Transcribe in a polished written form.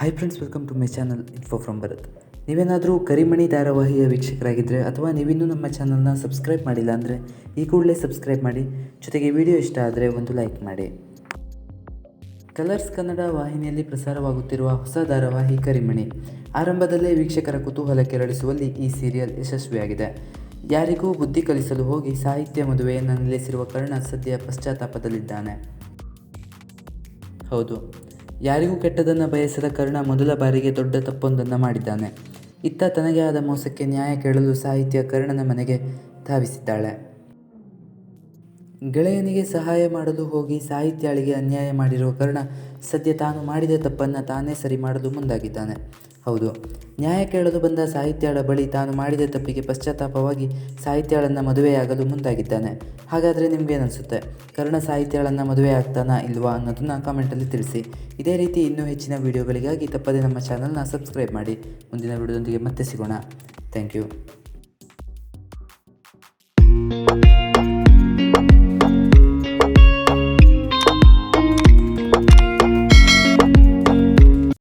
Hi friends, welcome to my channel info from Bharat. ನೀವೇನಾದರೂ ಕರಿಮಣಿ ಧಾರಾವಾಹಿಯ ವೀಕ್ಷಕರಾಗಿದ್ದರೆ ಅಥವಾ ನೀವಿನ್ನೂ ನಮ್ಮ ಚಾನಲ್ನ ಸಬ್ಸ್ಕ್ರೈಬ್ ಮಾಡಿಲ್ಲ ಅಂದರೆ ಈ ಕೂಡಲೇ ಸಬ್ಸ್ಕ್ರೈಬ್ ಮಾಡಿ. ಜೊತೆಗೆ ವಿಡಿಯೋ ಇಷ್ಟ ಆದರೆ ಒಂದು ಲೈಕ್ ಮಾಡಿ. ಕಲರ್ಸ್ ಕನ್ನಡ ವಾಹಿನಿಯಲ್ಲಿ ಪ್ರಸಾರವಾಗುತ್ತಿರುವ ಹೊಸ ಧಾರಾವಾಹಿ ಕರಿಮಣಿ. ಆರಂಭದಲ್ಲೇ ವೀಕ್ಷಕರ ಕುತೂಹಲ ಕೆರಳಿಸುವಲ್ಲಿ ಈ ಸೀರಿಯಲ್ ಯಶಸ್ವಿಯಾಗಿದೆ. ಯಾರಿಗೂ ಬುದ್ಧಿ ಕಲಿಸಲು ಹೋಗಿ ಸಾಹಿತ್ಯ ಮದುವೆಯನ್ನು ನಿಲ್ಲಿಸಿರುವ ಕರ್ಣ ಸದ್ಯ ಪಶ್ಚಾತ್ತಾಪದಲ್ಲಿದ್ದಾನೆ. ಹೌದು, ಯಾರಿಗೂ ಕೆಟ್ಟದನ್ನು ಬಯಸದ ಕರ್ಣ ಮೊದಲ ಬಾರಿಗೆ ದೊಡ್ಡ ತಪ್ಪೊಂದನ್ನು ಮಾಡಿದ್ದಾನೆ. ಇತ್ತ ತನಗೆ ಆದ ಮೋಸಕ್ಕೆ ನ್ಯಾಯ ಕೇಳಲು ಸಾಹಿತ್ಯ ಕರ್ಣನ ಮನೆಗೆ ಧಾವಿಸಿದ್ದಾಳೆ. ಗೆಳೆಯನಿಗೆ ಸಹಾಯ ಮಾಡಲು ಹೋಗಿ ಸಾಹಿತ್ಯಾಳಿಗೆ ಅನ್ಯಾಯ ಮಾಡಿರುವ ಕರ್ಣ ಸದ್ಯ ತಾನು ಮಾಡಿದ ತಪ್ಪನ್ನು ತಾನೇ ಸರಿ ಮಾಡಲು ಮುಂದಾಗಿದ್ದಾನೆ. ಹೌದು, ನ್ಯಾಯ ಕೇಳಲು ಬಂದ ಸಾಹಿತ್ಯಾಳ ಬಳಿ ತಾನು ಮಾಡಿದ ತಪ್ಪಿಗೆ ಪಶ್ಚಾತ್ತಾಪವಾಗಿ ಸಾಹಿತ್ಯಾಳನ್ನು ಮದುವೆಯಾಗಲು ಮುಂದಾಗಿದ್ದಾನೆ. ಹಾಗಾದರೆ ನಿಮಗೇನಿಸುತ್ತೆ? ಕರ್ಣ ಸಾಹಿತ್ಯಾಳನ್ನು ಮದುವೆ ಆಗ್ತಾನಾ ಇಲ್ವಾ ಅನ್ನೋದನ್ನು ಕಾಮೆಂಟಲ್ಲಿ ತಿಳಿಸಿ. ಇದೇ ರೀತಿ ಇನ್ನೂ ಹೆಚ್ಚಿನ ವೀಡಿಯೋಗಳಿಗಾಗಿ ತಪ್ಪದೇ ನಮ್ಮ ಚಾನಲ್ನ ಸಬ್ಸ್ಕ್ರೈಬ್ ಮಾಡಿ. ಮುಂದಿನ ವಿಡಿಯೋದೊಂದಿಗೆ ಮತ್ತೆ ಸಿಗೋಣ. Thank you.